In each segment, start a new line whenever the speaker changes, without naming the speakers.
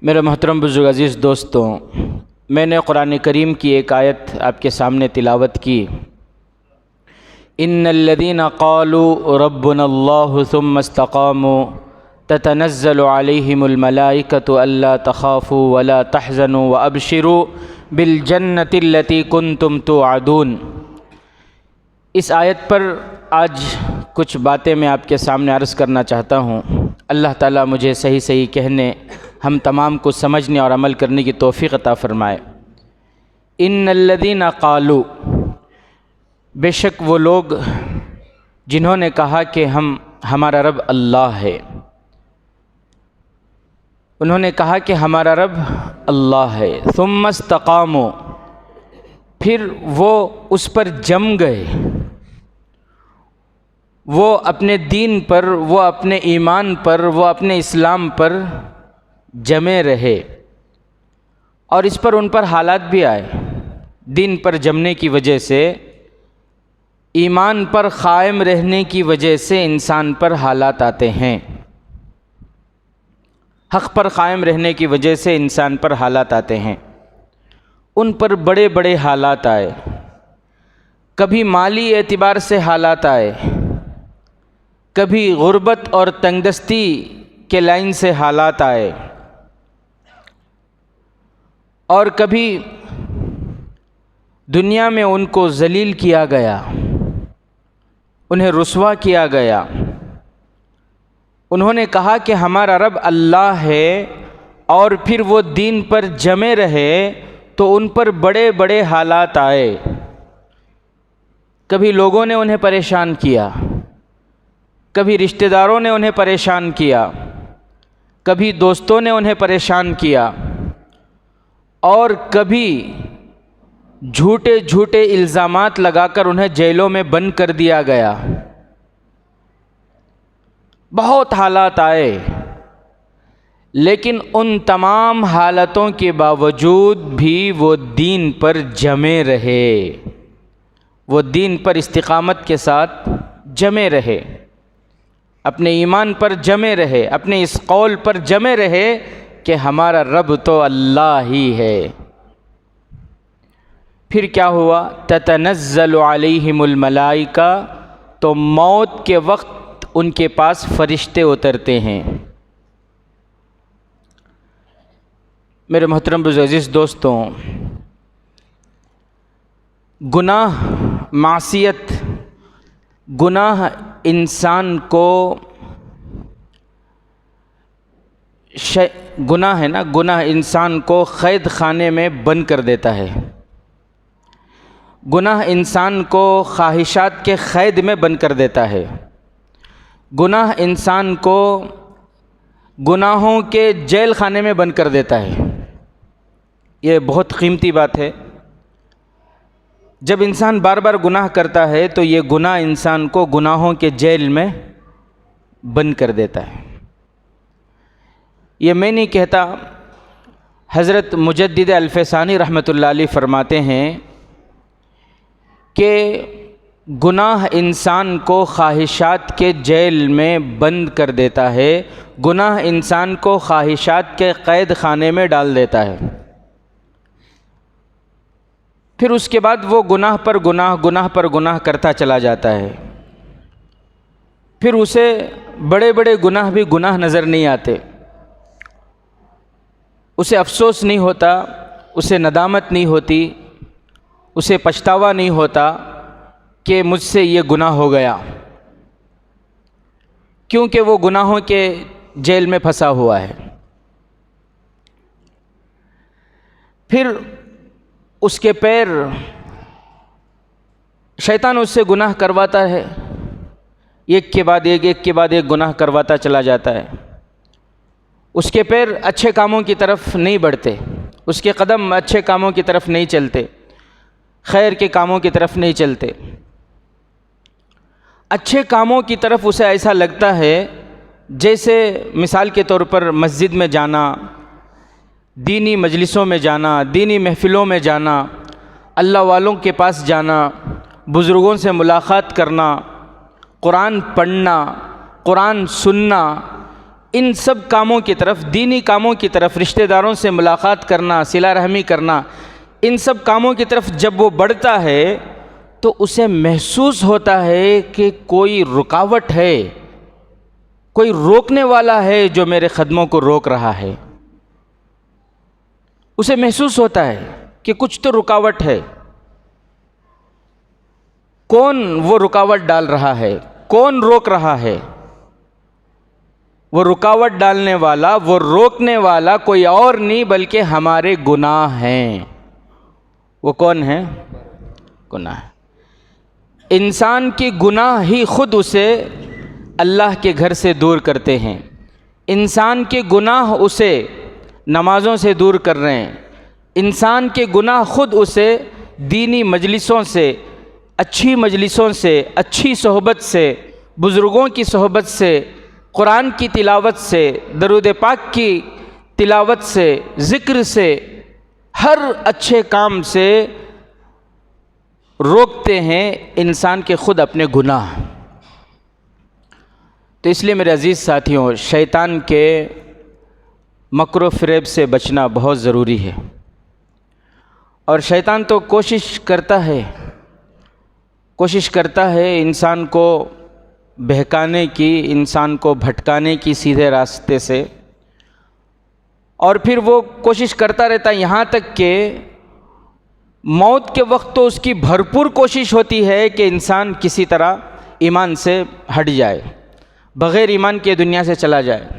मेरे मोहतरम बुज़ुर्ग अज़ीज़ दोस्तों, मैंने कुरान करीम की एक आयत आपके सामने तिलावत की। इन्नल्लज़ीना क़ालू रब्बुनल्लाहु सुम्मा इस्तक़ामू ततनज़्ज़लु अलैहिमुल मलाइकतु अल्ला तख़ाफ़ू वला तहज़नू व अबशिरू बिल जन्नतिल्लती कुन्तुम तुअदून। इस आयत पर आज कुछ बातें मैं आपके सामने अर्ज़ करना चाहता हूँ। अल्लाह ताला मुझे सही सही कहने, हम तमाम को समझने और अमल करने की तौफ़ीक़ अता फ़रमाए। इन्नल्लज़ीना क़ालू, बेशक वो लोग जिन्होंने कहा कि हमारा रब अल्लाह है। उन्होंने कहा कि हमारा रब अल्लाह है। सुम्मा इस्तक़ामू, फिर वो उस पर जम गए, वो अपने दीन पर, वो अपने ईमान पर, वो अपने इस्लाम पर जमे रहे। और इस पर उन पर हालात भी आए। दीन पर जमने की वजह से, ईमान पर क़ायम रहने की वजह से इंसान पर हालात आते हैं। हक़ पर क़ायम रहने की वजह से इंसान पर हालात आते हैं। उन पर बड़े बड़े हालात आए। कभी माली एतबार से हालात आए, कभी गुर्बत और तंगदस्ती के लाइन से हालात आए, और कभी दुनिया में उनको ज़लील किया गया, उन्हें रुस्वा किया गया। उन्होंने कहा कि हमारा रब अल्लाह है, और फिर वो दीन पर जमे रहे तो उन पर बड़े बड़े हालात आए। कभी लोगों ने उन्हें परेशान किया, कभी रिश्तेदारों ने उन्हें परेशान किया, कभी दोस्तों ने उन्हें परेशान किया, और कभी झूठे झूठे इल्ज़ामात लगाकर उन्हें जेलों में बंद कर दिया गया। बहुत हालात आए, लेकिन उन तमाम हालतों के बावजूद भी वो दीन पर जमे रहे, वो दीन पर इस्तिक़ामत के साथ जमे रहे, अपने ईमान पर जमे रहे, अपने इस कौल पर जमे रहे कि हमारा रब तो अल्लाह ही है। फिर क्या हुआ? ततनज़्ज़लु अलैहिमुल मलाइका, तो मौत के वक्त उनके पास फरिश्ते उतरते हैं। मेरे मोहतरम अज़ीज़ दोस्तों, गुनाह, मासियत, गुनाह इंसान को, गुनाह है ना, गुनाह इंसान को क़ैद खाने में बंद कर देता है। गुनाह इंसान को ख्वाहिशात के क़ैद में बंद कर देता है। गुनाह इंसान को गुनाहों के जेल खाने में बंद कर देता है। ये बहुत कीमती बात है। जब इंसान बार बार गुनाह करता है तो ये गुनाह इंसान को गुनाहों के जेल में बंद कर देता है। ये मैं नहीं कहता, हज़रत मुजद्दिद अल-फ़सानी रहमतुल्लाह अलैह फरमाते हैं कि गुनाह इंसान को ख्वाहिशात के जेल में बंद कर देता है, गुनाह इंसान को ख्वाहिशात के क़ैद खाने में डाल देता है। फिर उसके बाद वो गुनाह पर गुनाह, गुनाह पर गुनाह करता चला जाता है। फिर उसे बड़े बड़े गुनाह भी गुनाह नज़र नहीं आते, उसे अफसोस नहीं होता, उसे नदामत नहीं होती, उसे पछतावा नहीं होता कि मुझसे ये गुनाह हो गया, क्योंकि वो गुनाहों के जेल में फंसा हुआ है। फिर उसके पैर, शैतान उससे गुनाह करवाता है, एक के बाद एक गुनाह करवाता चला जाता है। उसके पैर अच्छे कामों की तरफ नहीं बढ़ते, उसके कदम अच्छे कामों की तरफ नहीं चलते, खैर के कामों की तरफ नहीं चलते। अच्छे कामों की तरफ उसे ऐसा लगता है जैसे मिसाल के तौर पर मस्जिद में जाना, दीनी मजलिसों में जाना, दीनी महफ़िलों में जाना, अल्लाह वालों के पास जाना, बुज़ुर्गों से मुलाक़ात करना, कुरान पढ़ना, कुरान सुनना, इन सब कामों की तरफ, दीनी कामों की तरफ, रिश्तेदारों से मुलाकात करना, सिला रहमी करना, इन सब कामों की तरफ जब वो बढ़ता है तो उसे महसूस होता है कि कोई रुकावट है, कोई रोकने वाला है जो मेरे कदमों को रोक रहा है। उसे महसूस होता है कि कुछ तो रुकावट है। कौन वो रुकावट डाल रहा है, कौन रोक रहा है? वो रुकावट डालने वाला, वो रोकने वाला कोई और नहीं बल्कि हमारे गुनाह हैं। वो कौन है? गुनाह। इंसान के गुनाह ही खुद उसे अल्लाह के घर से दूर करते हैं। इंसान के गुनाह उसे नमाज़ों से दूर कर रहे हैं। इंसान के गुनाह खुद उसे दीनी मजलिसों से, अच्छी मजलिसों से, अच्छी सोहबत से, बुज़ुर्गों की सोहबत से, कुरान की तिलावत से, दरूद पाक की तिलावत से, ज़िक्र से, हर अच्छे काम से रोकते हैं इंसान के खुद अपने गुनाह। तो इसलिए मेरे अज़ीज़ साथियों, शैतान के मकर फ़रेब से बचना बहुत ज़रूरी है। और शैतान तो कोशिश करता है इंसान को बहकाने की, इंसान को भटकाने की सीधे रास्ते से। और फिर वो कोशिश करता रहता है यहाँ तक कि मौत के वक्त तो उसकी भरपूर कोशिश होती है कि इंसान किसी तरह ईमान से हट जाए, बग़ैर ईमान के दुनिया से चला जाए।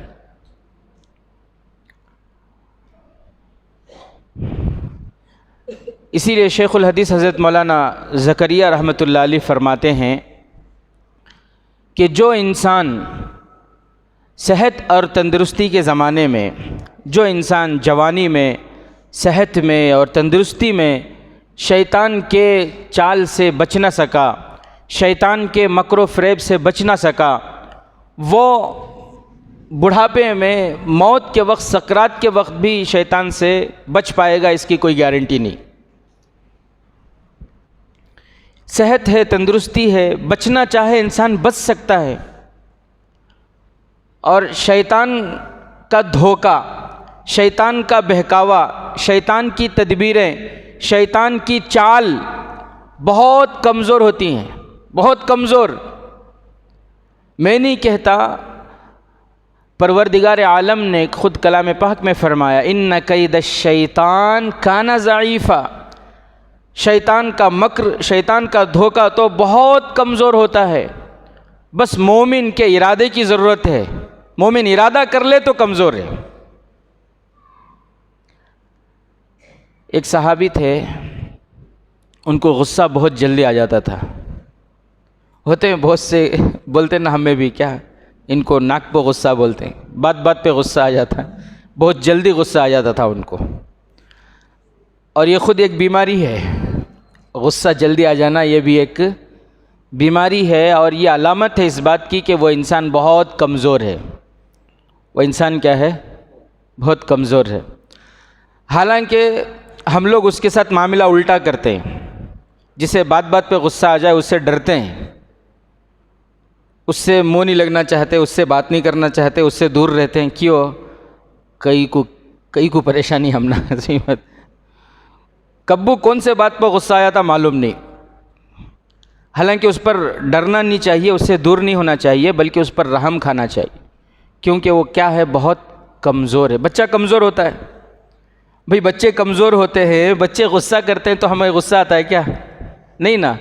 इसीलिए शेखुल हदीस हज़रत मौलाना ज़करिया रहमतुल्लाह अलैह फरमाते हैं कि जो इंसान सेहत और तंदुरुस्ती के ज़माने में, जो इंसान जवानी में, सेहत में और तंदुरुस्ती में शैतान के चाल से बच ना सका, शैतान के मकर फ़रेब से बच ना सका, वो बुढ़ापे में, मौत के वक्त, सकरात के वक्त भी शैतान से बच पाएगा, इसकी कोई गारंटी नहीं। सेहत है, तंदुरुस्ती है, बचना चाहे इंसान बच सकता है। और शैतान का धोखा, शैतान का बहकावा, शैतान की तदबीरें, शैतान की चाल बहुत कमज़ोर होती हैं, बहुत कमज़ोर। मैं नहीं कहता, परवरदिगार आलम ने खुद कलाम पाक में फरमाया, इन्न कैद शैतान काना ज़ईफ़ा। शैतान का मक्र, शैतान का धोखा तो बहुत कमज़ोर होता है। बस मोमिन के इरादे की ज़रूरत है। मोमिन इरादा कर ले तो कमज़ोर है। एक सहाबी थे, उनको गुस्सा बहुत जल्दी आ जाता था। होते हैं बहुत से, बोलते ना हमें भी, क्या इनको नाक पे गुस्सा बोलते हैं, बात बात पे गुस्सा आ जाता है, बहुत जल्दी गुस्सा आ जाता था उनको। और ये ख़ुद एक बीमारी है, गुस्सा जल्दी आ जाना, ये भी एक बीमारी है। और ये अलामत है इस बात की कि वो इंसान बहुत कमज़ोर है। वो इंसान क्या है? बहुत कमज़ोर है। हालांकि हम लोग उसके साथ मामला उल्टा करते हैं। जिसे बात बात पे गुस्सा आ जाए उससे डरते हैं, उससे मुँह नहीं लगना चाहते, उससे बात नहीं करना चाहते, उससे दूर रहते हैं। क्यों? कई को परेशानी हम ना मत। कब्बू कौन से बात पर गुस्सा आया था मालूम नहीं। हालांकि उस पर डरना नहीं चाहिए, उससे दूर नहीं होना चाहिए, बल्कि उस पर रहम खाना चाहिए, क्योंकि वो क्या है? बहुत कमज़ोर है। बच्चा कमज़ोर होता है भाई, बच्चे कमज़ोर होते हैं, बच्चे गुस्सा करते हैं तो हमें गुस्सा आता है क्या? नहीं ना,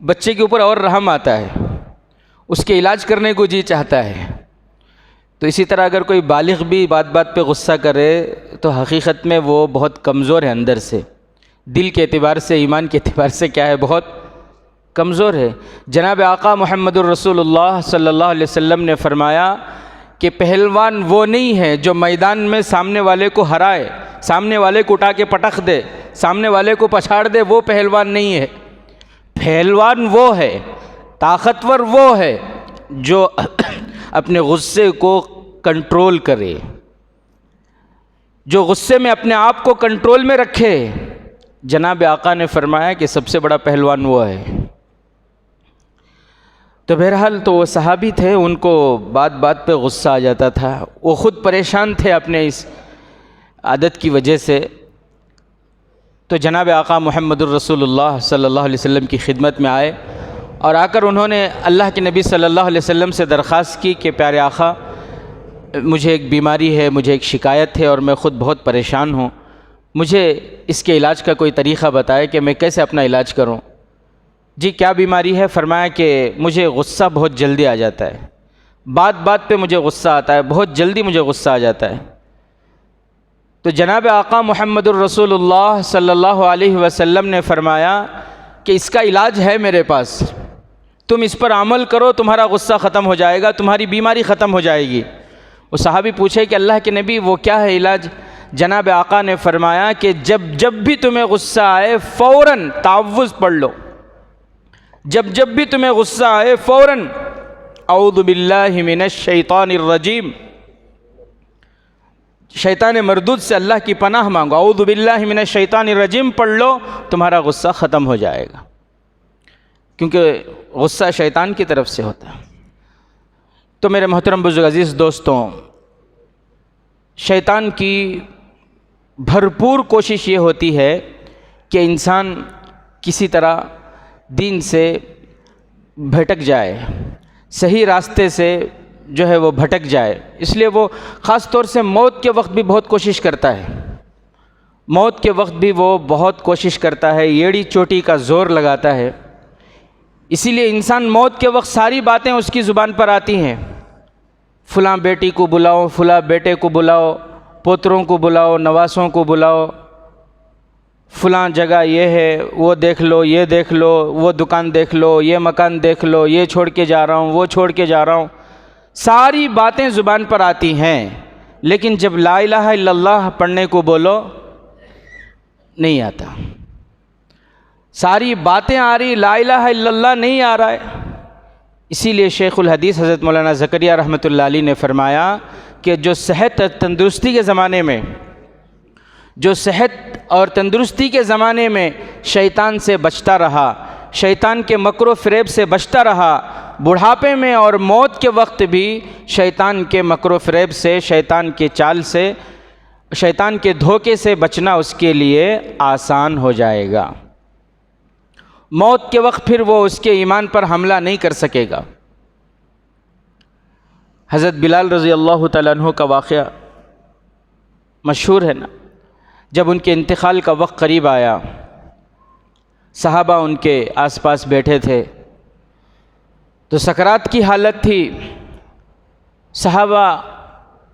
बच्चे के ऊपर और रहम आता है, उसके इलाज करने को जी चाहता है। तो इसी तरह अगर कोई बालिग़ भी बात बात पे गुस्सा करे तो हकीकत में वो बहुत कमज़ोर है अंदर से, दिल के एतबार से, ईमान के एतबार से क्या है? बहुत कमज़ोर है। जनाब आका मुहम्मदुर रसूलुल्लाह सल्लल्लाहु अलैहि वसल्लम ने फरमाया कि पहलवान वो नहीं है जो मैदान में सामने वाले को हराए, सामने वाले को उठा के पटक दे, सामने वाले को पछाड़ दे, वो पहलवान नहीं है। पहलवान वो है, ताकतवर वो है जो अपने गुस्से को कंट्रोल करे, जो गुस्से में अपने आप को कंट्रोल में रखे। जनाब आका ने फरमाया कि सबसे बड़ा पहलवान वो है। तो बहरहाल तो वो सहाबी थे, उनको बात बात पे गुस्सा आ जाता था। वो ख़ुद परेशान थे अपने इस आदत की वजह से। तो जनाब आका मुहम्मदुर रसूलुल्लाह सल्लल्लाहु अलैहि वसल्लम की खिदमत में आए और आकर उन्होंने अल्लाह के नबी सल्लल्लाहु अलैहि वसल्लम से दरख्वास्त की कि प्यारे आका, मुझे एक बीमारी है, मुझे एक शिकायत है और मैं ख़ुद बहुत परेशान हूँ, मुझे इसके इलाज का कोई तरीक़ा बताए कि मैं कैसे अपना इलाज करूँ। जी क्या बीमारी है? फरमाया कि मुझे गुस्सा बहुत जल्दी आ जाता है, बात बात पे मुझे गुस्सा आता है, बहुत जल्दी मुझे गुस्सा आ जाता है। तो जनाब आका मुहम्मदुर रसूलुल्लाह सल्लल्लाहु अलैहि वसल्लम ने फरमाया कि इसका इलाज है मेरे पास, तुम इस पर अमल करो, तुम्हारा गुस्सा ख़त्म हो जाएगा, तुम्हारी बीमारी ख़त्म हो जाएगी। वो सहाबी पूछे कि अल्लाह के नबी वो क्या है इलाज? जनाब आका ने फरमाया कि जब भी तुम्हें गुस्सा आए फ़ौरन ताव्वुज़ पढ़ लो। जब भी तुम्हें गुस्सा आए फ़ौरन औज़ु बिल्लाहि मिनश शैतानिर रजीम, शैतान मरदूद से अल्लाह की पनाह मांगो, औज़ु बिल्लाहि मिनश शैतानिर रजीम पढ़ लो, तुम्हारा गुस्सा ख़त्म हो जाएगा, क्योंकि गुस्सा शैतान की तरफ से होता है। तो मेरे मोहतरम बुज़ुर्ग अज़ीज़ दोस्तों, शैतान की भरपूर कोशिश ये होती है कि इंसान किसी तरह दीन से भटक जाए, सही रास्ते से जो है वो भटक जाए। इसलिए वो ख़ास तौर से मौत के वक्त भी बहुत कोशिश करता है, मौत के वक्त भी वो बहुत कोशिश करता है, एड़ी चोटी का ज़ोर लगाता है। इसीलिए इंसान मौत के वक्त सारी बातें उसकी ज़ुबान पर आती हैं, फ़लाँ बेटी को बुलाओ, फ़लाँ बेटे को बुलाओ, पोतरों को बुलाओ, नवासों को बुलाओ, फ़लाँ जगह ये है, वो देख लो, ये देख लो, वो दुकान देख लो, ये मकान देख लो, ये छोड़ के जा रहा हूँ, वो छोड़ के जा रहा हूँ। सारी बातें ज़ुबान पर आती हैं, लेकिन जब ला इलाहा इल्लल्लाह पढ़ने को बोलो नहीं आता। सारी बातें आ रही, ला इलाहा इल्लल्लाह नहीं आ रहा है। इसीलिए शेखुल हदीस हज़रत मौलाना ज़करिया रहमतुल्लाह अलैह ने फरमाया कि जो सेहत तंदुरुस्ती के ज़माने में, जो सेहत और तंदुरुस्ती के ज़माने में शैतान से बचता रहा, शैतान के मकरो फ़रेब से बचता रहा, बुढ़ापे में और मौत के वक्त भी शैतान के मकरो फ़रेब से, शैतान के चाल से, शैतान के धोखे से बचना उसके लिए आसान हो जाएगा। मौत के वक्त फिर वो उसके ईमान पर हमला नहीं कर सकेगा। हज़रत बिलाल रज़ी अल्लाह तआला अन्हु का वाक़या मशहूर है ना। जब उनके इंतकाल का वक्त करीब आया, सहाबा उनके आसपास बैठे थे, तो सकरात की हालत थी। सहाबा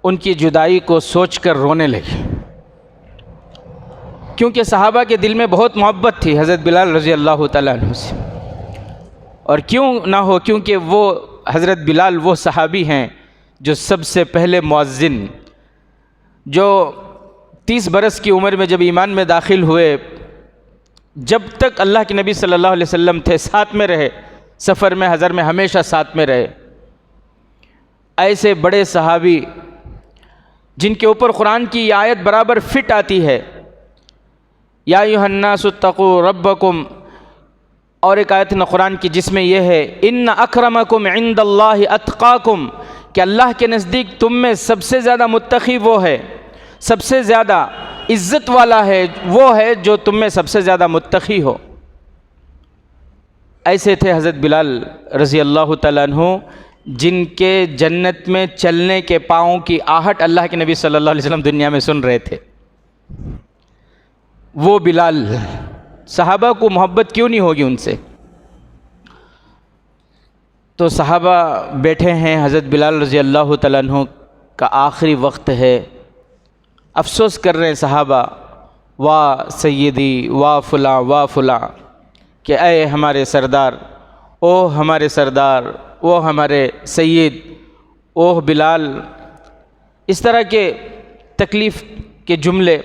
उनकी जुदाई को सोचकर रोने लगे, क्योंकि सहाबा के दिल में बहुत मोहब्बत थी हज़रत बिलाल रज़ी अल्लाह तआला अन्हु से। और क्यों ना हो, क्योंकि वो हज़रत बिलाल वो सहाबी हैं जो सबसे पहले मुअज़्ज़िन, जो 30 बरस की उम्र में जब ईमान में दाखिल हुए, जब तक अल्लाह के नबी सल्लल्लाहु अलैहि वसल्लम थे साथ में रहे, सफ़र में हज़र में हमेशा साथ में रहे। ऐसे बड़े सहाबी जिनके ऊपर कुरान की आयत बराबर फिट आती है, या अय्युहन्नासुत्तक़ू रब्बकुम, और एक आयत न कुरान की जिसमें यह है इन्न अक्रमकुम इंदल्लाहि अत्क़ाकुम, कि अल्लाह के नज़दीक तुम में सबसे ज़्यादा मुत्तक़ी वो है, सबसे ज़्यादा इज़्ज़त वाला है वो है जो तुम में सबसे ज़्यादा मुत्तक़ी हो। ऐसे थे हज़रत बिलाल रज़ी अल्लाह तआला अन्हु, जिनके जन्नत में चलने के पाँव की आहट अल्लाह के नबी सल्लल्लाहु अलैहि वसल्लम दुनिया में सुन रहे थे। वो बिलाल, सहाबा को मोहब्बत क्यों नहीं होगी उनसे। तो सहाबा बैठे हैं, हज़रत बिलाल रज़ी अल्लाह तआला अन्हु का आखिरी वक्त है, अफसोस कर रहे हैं सहाबा, वाह सैयदी, वाह फ़ुलाँ, वाह फ़ुलाँ, कि ऐ हमारे सरदार, ओह हमारे सरदार, वो हमारे सैयद, ओह बिलाल। इस तरह के तकलीफ़ के जुमले।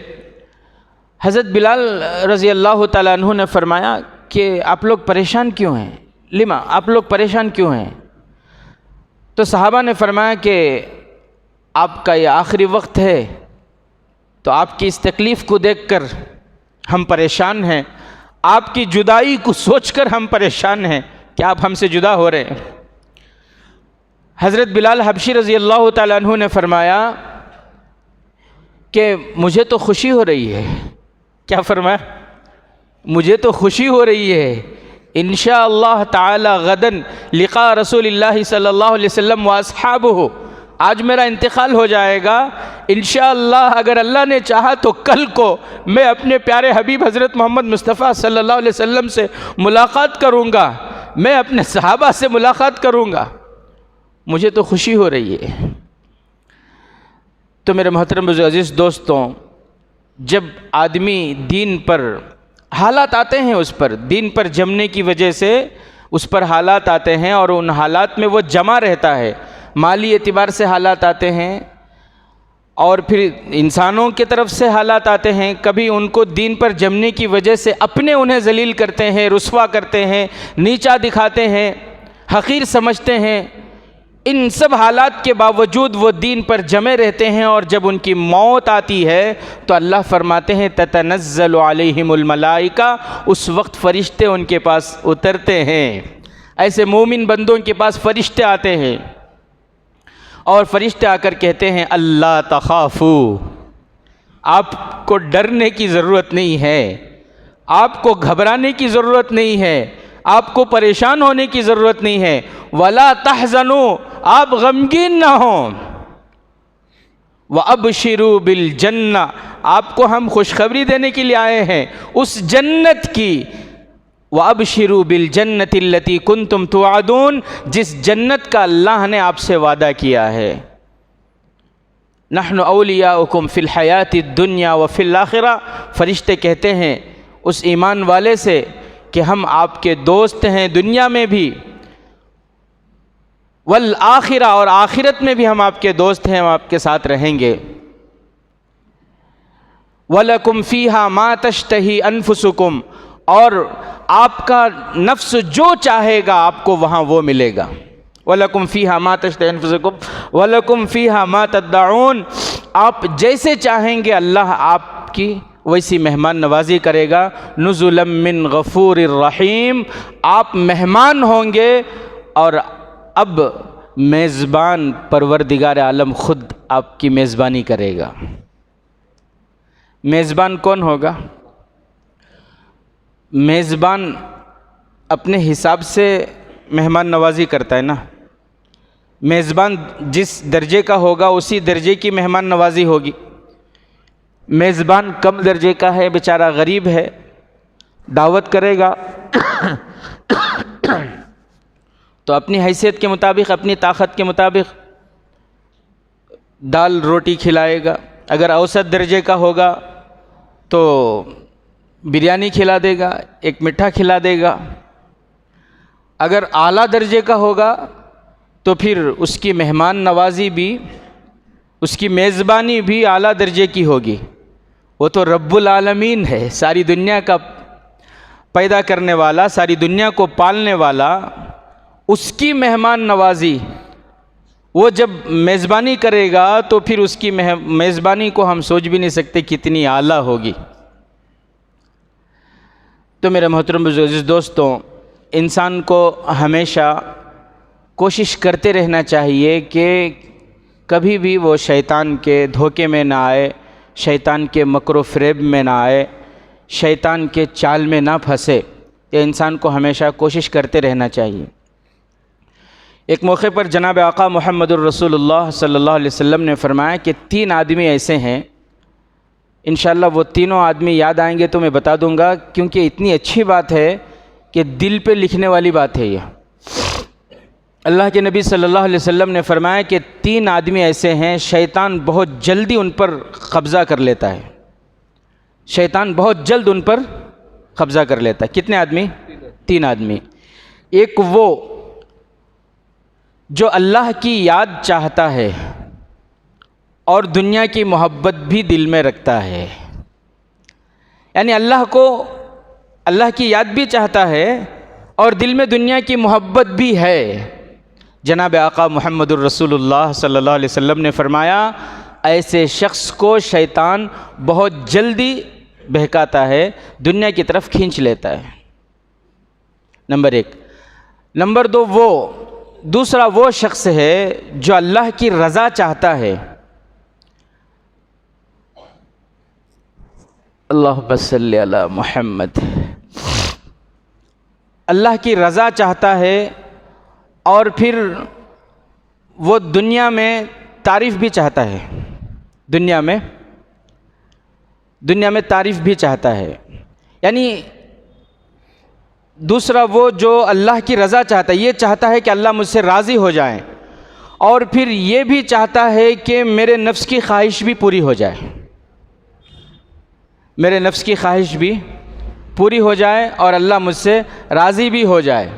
हज़रत बिलाल रज़ी अल्लाह तआला अन्हु ने फरमाया कि आप लोग परेशान क्यों हैं, लिमा, आप लोग परेशान क्यों हैं। तो सहाबा ने फरमाया कि आपका ये आखिरी वक्त है, तो आपकी इस तकलीफ़ को देखकर हम परेशान हैं, आपकी जुदाई को सोचकर हम परेशान हैं कि आप हमसे जुदा हो रहे हैं। हज़रत बिलाल हबशी रज़ी अल्लाह ताला अन्हु ने फरमाया कि मुझे तो खुशी हो रही है। क्या फरमाया? मुझे तो खुशी हो रही है, इंशाअल्लाह ताला गदन लिक़ा रसूलिल्लाह सल्लल्लाहु अलैहि वसल्लम व अस्हाबुहु, आज मेरा इंतकाल हो जाएगा, इंशाअल्लाह अगर अल्लाह ने चाहा तो कल को मैं अपने प्यारे हबीब हज़रत मोहम्मद मुस्तफ़ा सल्लल्लाहु अलैहि वसल्लम से मुलाकात करूँगा, मैं अपने सहाबा से मुलाकात करूँगा, मुझे तो खुशी हो रही है। तो मेरे मोहतरम अज़ीज़ दोस्तों, जब आदमी दीन पर हालात आते हैं, उस पर दीन पर जमने की वजह से उस पर हालात आते हैं और उन हालात में वो जमा रहता है, माली एतबार से हालात आते हैं और फिर इंसानों की तरफ से हालात आते हैं। कभी उनको दीन पर जमने की वजह से अपने उन्हें जलील करते हैं, रुस्वा करते हैं, नीचा दिखाते हैं, हक़ीर समझते हैं। इन सब हालात के बावजूद वो दीन पर जमे रहते हैं और जब उनकी मौत आती है तो अल्लाह फरमाते हैं ततनज़्ज़लु अलैहिमुल मलाइका, उस वक्त फ़रिश्ते उनके पास उतरते हैं। ऐसे मोमिन बंदों के पास फ़रिश्ते आते हैं और फ़रिश्ते आकर कहते हैं अल्ला तख़ाफ़ू, आपको डरने की ज़रूरत नहीं है, आपको घबराने की ज़रूरत नहीं है, आपको परेशान होने की ज़रूरत नहीं है, वला तहज़नु, आप गमगीन ना हो, व अबशिरू बिल जन्ना, आपको हम खुशखबरी देने के लिए आए हैं उस जन्नत की, व अबशिरू बिल जन्नति लती कुंतुम तुआदून, जिस जन्नत का अल्लाह ने आपसे वादा किया है। नहनु औलियाउकुम फ़िल हयाति दुनिया व फ़िल आखिरा, फ़रिश्ते कहते हैं उस ईमान वाले से कि हम आपके दोस्त हैं दुनिया में भी, वल आखिरा, और आखिरत में भी हम आपके दोस्त हैं, हम आपके साथ रहेंगे। वलकुम फ़ीहा मा तश्तही अनफुसुकुम, और आपका नफ्स जो चाहेगा आपको वहाँ वो मिलेगा। वलकुम फ़ीहा मा तश्तही अनफुसुकुम वलकुम फ़ीहा मा तद्दाऊन, आप जैसे चाहेंगे अल्लाह आपकी वैसी मेहमान नवाजी करेगा। नुज़ुलम मिन गफ़ूरिर रहीम, आप मेहमान होंगे और अब मेज़बान परवरदिगार आलम ख़ुद आपकी मेज़बानी करेगा। मेज़बान कौन होगा? मेज़बान अपने हिसाब से मेहमान नवाजी करता है ना। मेज़बान जिस दर्जे का होगा उसी दर्जे की मेहमान नवाजी होगी। मेज़बान कम दर्जे का है, बेचारा गरीब है, दावत करेगा तो अपनी हैसियत के मुताबिक, अपनी ताकत के मुताबिक दाल रोटी खिलाएगा। अगर औसत दर्जे का होगा तो बिरयानी खिला देगा, एक मिठा खिला देगा। अगर आला दर्जे का होगा तो फिर उसकी मेहमान नवाजी भी, उसकी मेज़बानी भी आला दर्जे की होगी। वो तो रब्बुल आलमीन है, सारी दुनिया का पैदा करने वाला, सारी दुनिया को पालने वाला, उसकी मेहमान नवाजी वो जब मेज़बानी करेगा तो फिर उसकी मेज़बानी को हम सोच भी नहीं सकते कितनी आला होगी। तो मेरे मोहतरम अज़ीज़ दोस्तों, इंसान को हमेशा कोशिश करते रहना चाहिए कि कभी भी वो शैतान के धोखे में ना आए, शैतान के मकर फ़रेब में ना आए, शैतान के चाल में ना फंसे। ये इंसान को हमेशा कोशिश करते रहना चाहिए। एक मौके पर जनाब आका मुहम्मदुर रसूलुल्लाह सल्लल्लाहु अलैहि वसल्लम ने फरमाया कि 3 आदमी ऐसे हैं, इंशाअल्लाह वो तीनों आदमी याद आएंगे तो मैं बता दूंगा, क्योंकि इतनी अच्छी बात है कि दिल पे लिखने वाली बात है। यह अल्लाह के नबी सल्लल्लाहु अलैहि वसल्लम ने फरमाया कि 3 आदमी ऐसे हैं, शैतान बहुत जल्दी उन पर कब्ज़ा कर लेता है। शैतान बहुत जल्द उन पर कब्ज़ा कर लेता है। कितने आदमी? 3 आदमी। एक वो जो अल्लाह की याद चाहता है और दुनिया की मोहब्बत भी दिल में रखता है, यानी अल्लाह की याद भी चाहता है और दिल में दुनिया की मोहब्बत भी है। जनाब आका मुहम्मदुर रसूलुल्लाह सल्लल्लाहु अलैहि वसल्लम ने फरमाया, ऐसे शख्स को शैतान बहुत जल्दी बहकाता है, दुनिया की तरफ खींच लेता है। नंबर 1। नंबर 2, वो दूसरा वो शख्स है जो अल्लाह की रज़ा चाहता है। अल्लाहुम्मा सल्ली अला मुहम्मद। अल्लाह की रज़ा चाहता है और फिर वो दुनिया में तारीफ़ भी चाहता है, दुनिया में तारीफ़ भी चाहता है। यानी दूसरा वो जो अल्लाह की रज़ा चाहता है, ये चाहता है कि अल्लाह मुझसे राज़ी हो जाए, और फिर ये भी चाहता है कि मेरे नफ्स की ख्वाहिश भी पूरी हो जाए, मेरे नफ्स की ख्वाहिश भी पूरी हो जाए और अल्लाह मुझसे राज़ी भी हो जाए।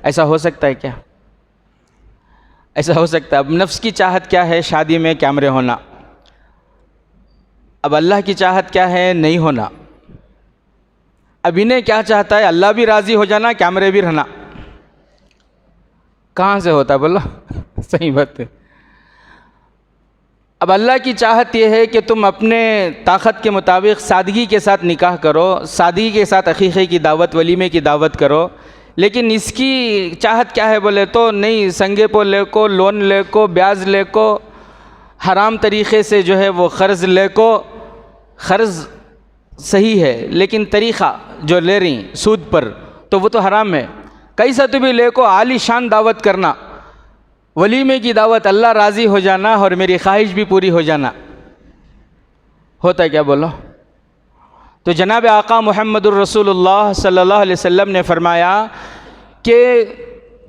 ऐसा हो सकता है क्या? ऐसा हो सकता है? अब नफ्स की चाहत क्या है? शादी में कैमरे होना। अब अल्लाह की चाहत क्या है? नहीं होना। अब इन्हें क्या चाहता है? अल्लाह भी राज़ी हो जाना, कैमरे भी रहना। कहाँ से होता बोलो? सही बात है। अब अल्लाह की चाहत यह है कि तुम अपने ताकत के मुताबिक सादगी के साथ निकाह करो, सादगी के साथ अकीक़े की दावत, वलीमे की दावत करो। लेकिन इसकी चाहत क्या है बोले तो नहीं, संगे पो ले को, लोन ले को, ब्याज ले को, हराम तरीक़े से जो है वो क़र्ज़ ले को। क़र्ज़ सही है लेकिन तरीक़ा जो ले रही सूद पर, तो वो तो हराम है। कैसा तो भी ले को आलीशान दावत करना, वलीमे की दावत, अल्लाह राज़ी हो जाना और मेरी ख्वाहिश भी पूरी हो जाना, होता है क्या बोलो? तो जनाब आका मुहम्मदुर रसूलुल्लाह सल्लल्लाहु अलैहि वसल्लम ने फरमाया कि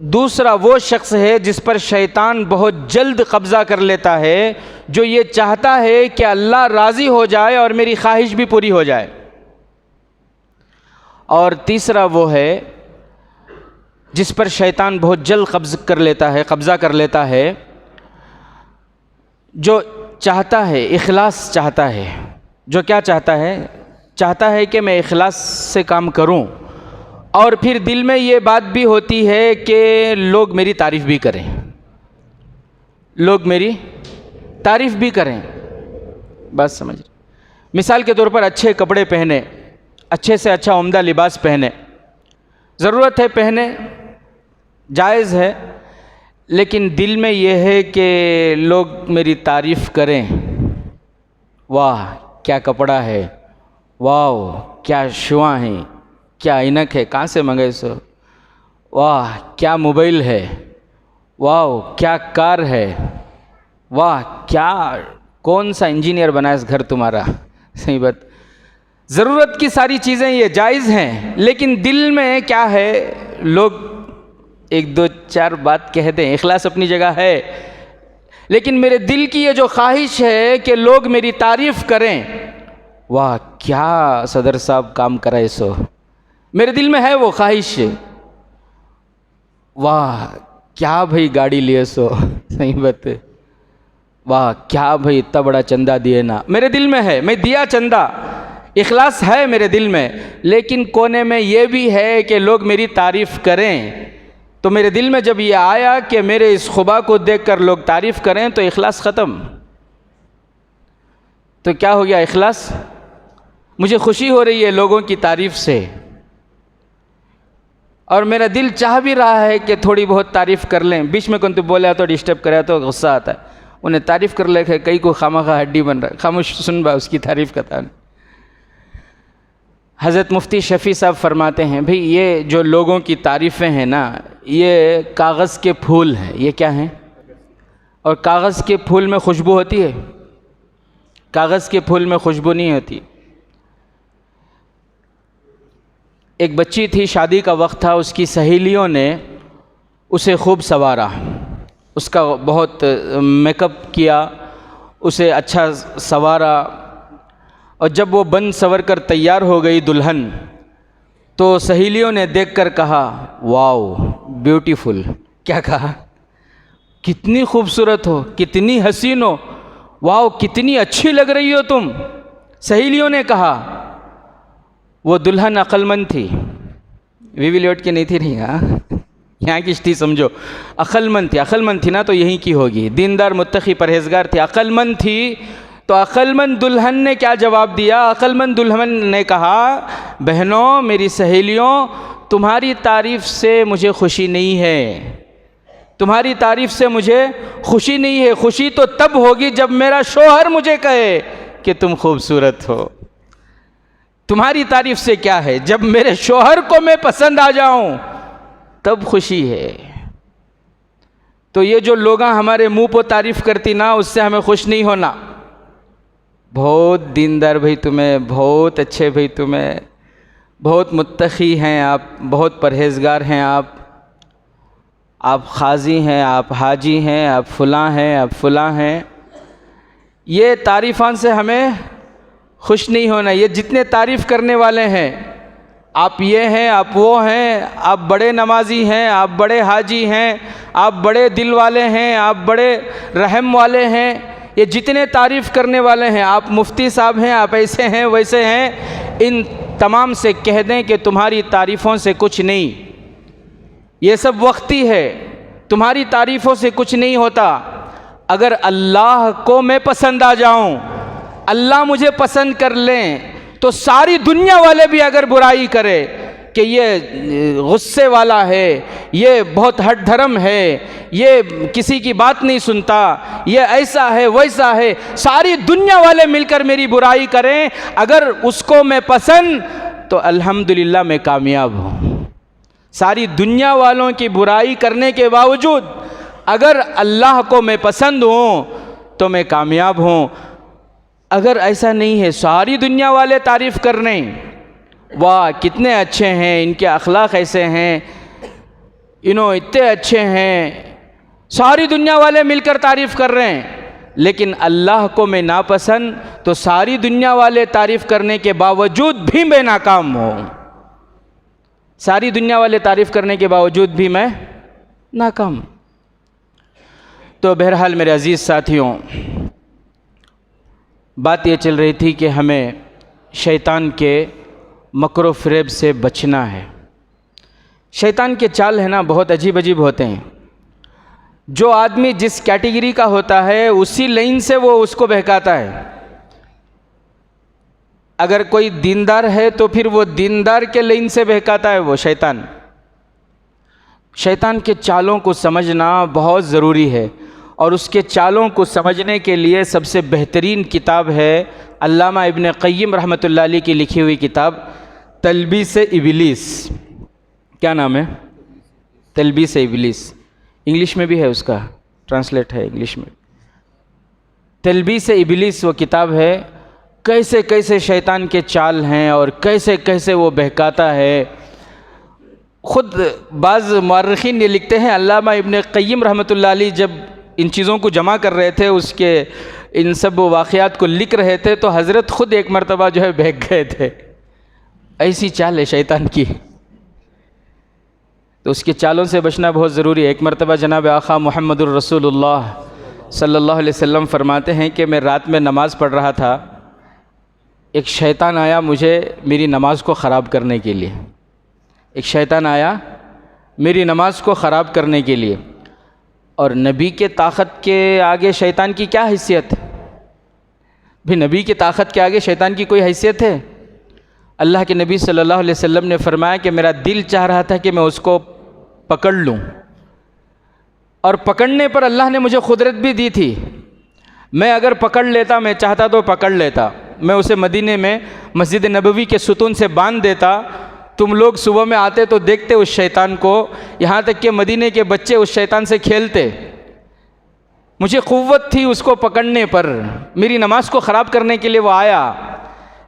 दूसरा वो शख्स है जिस पर शैतान बहुत जल्द कब्ज़ा कर लेता है, जो ये चाहता है कि अल्लाह राज़ी हो जाए और मेरी ख्वाहिश भी पूरी हो जाए। और तीसरा वो है जिस पर शैतान बहुत जल्द कब्ज़ा कर लेता है, जो चाहता है, इखलास चाहता है। जो क्या चाहता है? चाहता है कि मैं इखलास से काम करूं, और फिर दिल में ये बात भी होती है कि लोग मेरी तारीफ़ भी करें, लोग मेरी तारीफ़ भी करें। बात समझ? मिसाल के तौर पर अच्छे कपड़े पहने, अच्छे से अच्छा उम्दा लिबास पहने, ज़रूरत है पहने, जायज़ है, लेकिन दिल में ये है कि लोग मेरी तारीफ़ करें। वाह क्या कपड़ा है, वाह क्या शुआ हैं, क्या इनक है, कहाँ से मंगाए सो, वाह क्या मोबाइल है, वाह क्या कार है, वाह क्या कौन सा इंजीनियर बना इस घर तुम्हारा। सही बात, ज़रूरत की सारी चीज़ें ये जायज़ हैं, लेकिन दिल में क्या है, लोग एक दो चार बात कह दें, इखलास अपनी जगह है, लेकिन मेरे दिल की ये जो ख्वाहिश है कि लोग मेरी तारीफ़ करें, वाह क्या सदर साहब काम कराए सो, मेरे दिल में है वो ख्वाहिश, वाह क्या भाई गाड़ी लिए सो। सही बात है, वाह क्या भाई इतना बड़ा चंदा दिए ना, मेरे दिल में है, मैं दिया चंदा, इखलास है मेरे दिल में, लेकिन कोने में ये भी है कि लोग मेरी तारीफ़ करें। तो मेरे दिल में जब ये आया कि मेरे इस खुबा को देखकर लोग तारीफ़ करें, तो इखलास ख़त्म। तो क्या हो गया? इखलास। मुझे खुशी हो रही है लोगों की तारीफ़ से, और मेरा दिल चाह भी रहा है कि थोड़ी बहुत तारीफ़ कर लें, बीच में कौन तो बोला तो डिस्टर्ब कराया तो गुस्सा आता है, उन्हें तारीफ़ कर ले, कई को खामखा हड्डी बन रहा है, खामोश सुन बा उसकी तारीफ़ करता है। हज़रत मुफ्ती शफ़ी साहब फरमाते हैं, भाई ये जो लोगों की तारीफ़ें हैं ना, ये कागज़ के फूल हैं। ये क्या हैं? और कागज़ के फूल में खुशबू होती है? कागज़ के फूल में खुशबू नहीं होती। एक बच्ची थी, शादी का वक्त था, उसकी सहेलियों ने उसे खूब संवारा, उसका बहुत मेकअप किया, उसे अच्छा संवारा, और जब वो बन संवर कर तैयार हो गई दुल्हन, तो सहेलियों ने देखकर कहा वाओ ब्यूटीफुल। क्या कहा? कितनी खूबसूरत हो, कितनी हसीन हो, वाओ कितनी अच्छी लग रही हो तुम। सहेलियों ने कहा। वो दुल्हन अक्लमंद थी, वीवी लियोट की नहीं थी, नहीं, हाँ यहाँ की थी समझो, अक्लमंद थी ना, तो यहीं की होगी, दीनदार मुत्तकी परहेजगार थी, अक्लमंद थी। तो अक्लमंद दुल्हन ने क्या जवाब दिया? अक्लमंद दुल्हन ने कहा, बहनों मेरी सहेलियों, तुम्हारी तारीफ़ से मुझे खुशी नहीं है, तुम्हारी तारीफ़ से मुझे खुशी नहीं है, खुशी तो तब होगी जब मेरा शौहर मुझे कहे कि तुम खूबसूरत हो। तुम्हारी तारीफ़ से क्या है, जब मेरे शौहर को मैं पसंद आ जाऊं तब खुशी है। तो ये जो लोग हमारे मुंह पर तारीफ़ करती ना, उससे हमें खुश नहीं होना। बहुत दीनदार भाई तुम्हें, बहुत अच्छे भाई तुम्हें, बहुत मुत्तकी हैं आप, बहुत परहेज़गार हैं आप खाजी हैं, आप हाजी हैं, आप फ़लाँ हैं, आप फ़लाँ हैं। ये तारीफ़ान से हमें खुश नहीं होना। ये जितने तारीफ़ करने वाले हैं, आप ये हैं, आप वो हैं, आप बड़े नमाजी हैं, आप बड़े हाजी हैं, आप बड़े दिल वाले हैं, आप बड़े रहम वाले हैं, ये जितने तारीफ़ करने वाले हैं, आप मुफ्ती साहब हैं, आप ऐसे हैं वैसे हैं, इन तमाम से कह दें कि तुम्हारी तारीफ़ों से कुछ नहीं, ये सब वक्ती है, तुम्हारी तारीफ़ों से कुछ नहीं होता। अगर अल्लाह को मैं पसंद आ जाऊं, अल्लाह मुझे पसंद कर लें, तो सारी दुनिया वाले भी अगर बुराई करे कि ये गुस्से वाला है, ये बहुत हट धर्म है, ये किसी की बात नहीं सुनता, ये ऐसा है वैसा है, सारी दुनिया वाले मिलकर मेरी बुराई करें, अगर उसको मैं पसंद, तो अल्हम्दुलिल्लाह मैं कामयाब हूँ। सारी दुनिया वालों की बुराई करने के बावजूद अगर अल्लाह को मैं पसंद हूँ तो मैं कामयाब हूँ। अगर ऐसा नहीं है, सारी दुनिया वाले तारीफ़ कर रहे हैं, वाह कितने अच्छे हैं, इनके अखलाक ऐसे हैं, इतने अच्छे हैं, सारी दुनिया वाले मिलकर तारीफ़ कर रहे हैं, लेकिन अल्लाह को मैं नापसंद, तो सारी दुनिया वाले तारीफ़ करने के बावजूद भी मैं नाकाम हूँ। सारी दुनिया वाले तारीफ़ करने के बावजूद भी मैं नाकाम। तो बहरहाल मेरे अज़ीज़ साथियों, बात ये चल रही थी कि हमें शैतान के मकर फ़रेब से बचना है। शैतान के चाल है ना, बहुत अजीब अजीब होते हैं। जो आदमी जिस कैटेगरी का होता है उसी लाइन से वो उसको बहकाता है। अगर कोई दीनदार है तो फिर वो दीनदार के लाइन से बहकाता है वो शैतान। शैतान के चालों को समझना बहुत ज़रूरी है, और उसके चालों को समझने के लिए सबसे बेहतरीन किताब है अल्लामा इब्न क़य्यिम रहमतुल्लाह अलैह की लिखी हुई किताब तलबीस इब्लीस। क्या नाम है? तलबीस इब्लीस। इंग्लिश में भी है, उसका ट्रांसलेट है इंग्लिश में। तलबीस इब्लीस वो किताब है, कैसे कैसे शैतान के चाल हैं और कैसे कैसे वो बहकाता है। ख़ुद बाज़ मुअर्रिख़ीन ये लिखते हैं, अल्लामा इब्न क़य्यिम रहमतुल्लाह अलैह जब इन चीज़ों को जमा कर रहे थे, उसके इन सब वाक़यात को लिख रहे थे, तो हज़रत ख़ुद एक मरतबा जो है बहक गए थे। ऐसी चाल है शैतान की, तो उसके चालों से बचना बहुत ज़रूरी है। एक मरतबा जनाब आक़ा मुहम्मदुर रसूलुल्लाह सल्लल्लाहु अलैहि वसल्लम फरमाते हैं कि मैं रात में नमाज़ पढ़ रहा था, एक शैतान आया मुझे मेरी नमाज़ को ख़राब करने के लिए। एक शैतान आया मेरी नमाज़ को ख़राब करने के लिए। और नबी के ताकत के आगे शैतान की क्या हैसियत है भाई? नबी की ताकत के आगे शैतान की कोई हैसियत है? अल्लाह के नबी सल्लल्लाहु अलैहि वसल्लम ने फरमाया कि मेरा दिल चाह रहा था कि मैं उसको पकड़ लूँ, और पकड़ने पर अल्लाह ने मुझे कुदरत भी दी थी। मैं अगर पकड़ लेता, मैं चाहता तो पकड़ लेता, मैं उसे मदीने में मस्जिद नबवी के सुतून से बांध देता। तुम लोग सुबह में आते तो देखते उस शैतान को, यहाँ तक कि मदीने के बच्चे उस शैतान से खेलते। मुझे क़ुव्वत थी उसको पकड़ने पर, मेरी नमाज़ को ख़राब करने के लिए वो आया,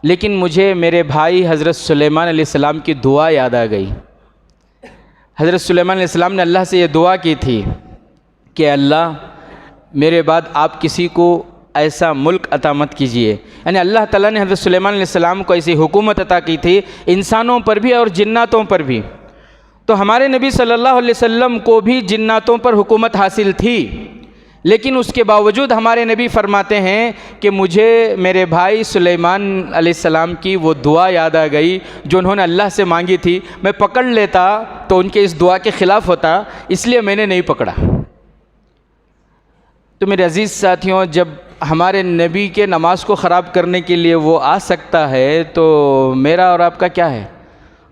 लेकिन मुझे मेरे भाई हज़रत सुलेमान अलैहिस्सलाम की दुआ याद आ गई। हज़रत सुलेमान अलैहिस्सलाम ने अल्लाह से ये दुआ की थी कि अल्लाह मेरे बाद आप किसी को ऐसा मुल्क अता मत कीजिए। यानी अल्लाह ताला ने हज़रत सुलेमान अलैहिस्सलाम को ऐसी हुकूमत अता की थी, इंसानों पर भी और जिन्नातों पर भी। तो हमारे नबी सल्लल्लाहु अलैहि वसल्लम को भी जिन्नातों पर हुकूमत हासिल थी, लेकिन उसके बावजूद हमारे नबी फरमाते हैं कि मुझे मेरे भाई सुलेमान अलैहिस्सलाम की वो दुआ याद आ गई जो उन्होंने अल्लाह से मांगी थी। मैं पकड़ लेता तो उनके इस दुआ के ख़िलाफ़ होता, इसलिए मैंने नहीं पकड़ा। तो मेरे अज़ीज़ साथियों, जब हमारे नबी के नमाज को ख़राब करने के लिए वो आ सकता है, तो मेरा और आपका क्या है?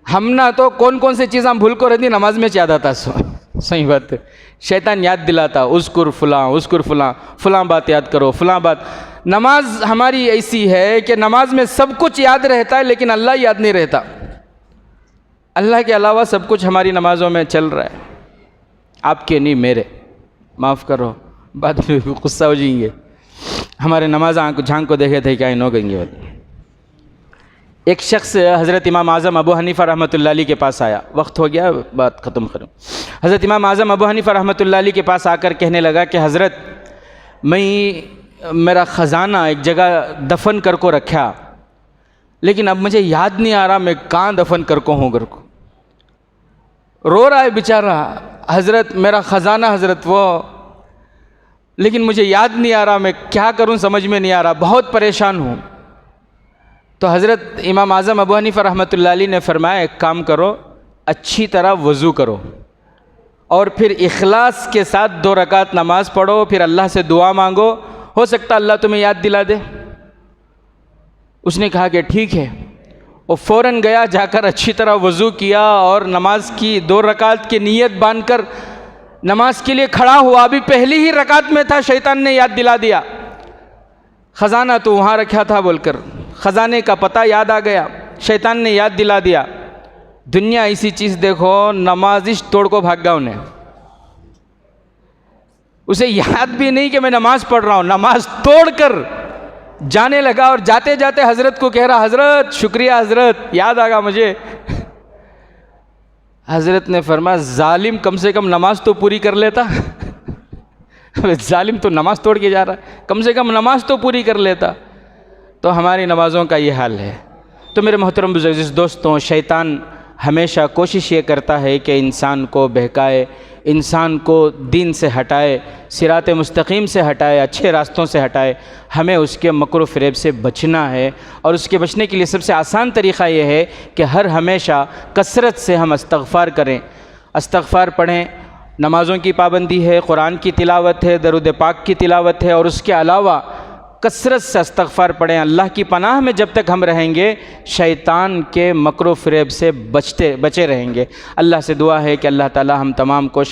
हम ना तो कौन कौन सी चीज़ हम भूल को रहती नमाज में याद आता सो सही बात है। शैतान याद दिलाता, उस्कुर फलां फलां बात याद करो, फलां बात। नमाज हमारी ऐसी है कि नमाज में सब कुछ याद रहता है लेकिन अल्लाह याद नहीं रहता। अल्लाह के अलावा सब कुछ हमारी नमाज़ों में चल रहा है, आपके नहीं मेरे, माफ़ करो बाद में गुस्सा हो जाएंगे। हमारे नमाज आँख झांक को देखे थे क्या इन हो गएंगे। एक शख्स हज़रत इमाम आज़म अबू हनीफ़ा रहमतुल्लाह अलैह के पास आया, वक्त हो गया बात ख़त्म करूँ। हज़रत इमाम आज़म अबू हनीफ़ा रहमतुल्लाह अलैह के पास आकर कहने लगा कि हज़रत मेरा ख़जाना एक जगह दफन कर को रखा, लेकिन अब मुझे याद नहीं आ रहा मैं कहाँ दफन कर को हूँ। घर को रो रहा है बेचारा, हज़रत मेरा ख़जाना हज़रत वो, लेकिन मुझे याद नहीं आ रहा, मैं क्या करूँ समझ में नहीं आ रहा, बहुत परेशान हूँ। तो हज़रत इमाम आज़म अबू हनीफ़ा रहमतुल्लाह अलैह ने फरमाया एक काम करो, अच्छी तरह वज़ू करो और फिर इखलास के साथ 2 रकात नमाज़ पढ़ो, फिर अल्लाह से दुआ मांगो, हो सकता अल्लाह तुम्हें याद दिला दे। उसने कहा कि ठीक है। वो फ़ौरन गया, जाकर अच्छी तरह वज़ू किया और नमाज की 2 रकात की नीयत बांधकर नमाज के लिए खड़ा हुआ। अभी पहली ही रकात में था, शैतान ने याद दिला दिया ख़जाना तो वहाँ रखा था बोलकर, ख़जाने का पता याद आ गया, शैतान ने याद दिला दिया। दुनिया ऐसी चीज़ देखो, नमाजिश तोड़ को भाग गया उन्हें, उसे याद भी नहीं कि मैं नमाज पढ़ रहा हूँ, नमाज तोड़ कर जाने लगा और जाते जाते हज़रत को कह रहा, हज़रत शुक्रिया हज़रत, याद आ गया मुझे। हज़रत ने फरमाया जालिम कम से कम नमाज तो पूरी कर लेता। जालिम तो नमाज तोड़ के जा रहा है, कम से कम नमाज तो पूरी कर लेता। तो हमारी नमाज़ों का ये हाल है। तो मेरे मोहतरम बुज़ुर्ग दोस्तों, शैतान हमेशा कोशिश ये करता है कि इंसान को बहकाए, इंसान को दीन से हटाए, सिरात मुस्तकीम से हटाए, अच्छे रास्तों से हटाए। हमें उसके मकर फ़रेब से बचना है और उसके बचने के लिए सबसे आसान तरीक़ा ये है कि हर हमेशा कसरत से हम इस्तग़फ़ार करें, इस्तग़फ़ार पढ़ें। नमाज़ों की पाबंदी है, कुरान की तिलावत है, दरूद पाक की तिलावत है और उसके अलावा कसरत से इस्तग़फ़ार पढ़ें। अल्लाह की पनाह में जब तक हम रहेंगे शैतान के मकर फ़रेब से बचे रहेंगे। अल्लाह से दुआ है कि अल्लाह ताला हम तमाम को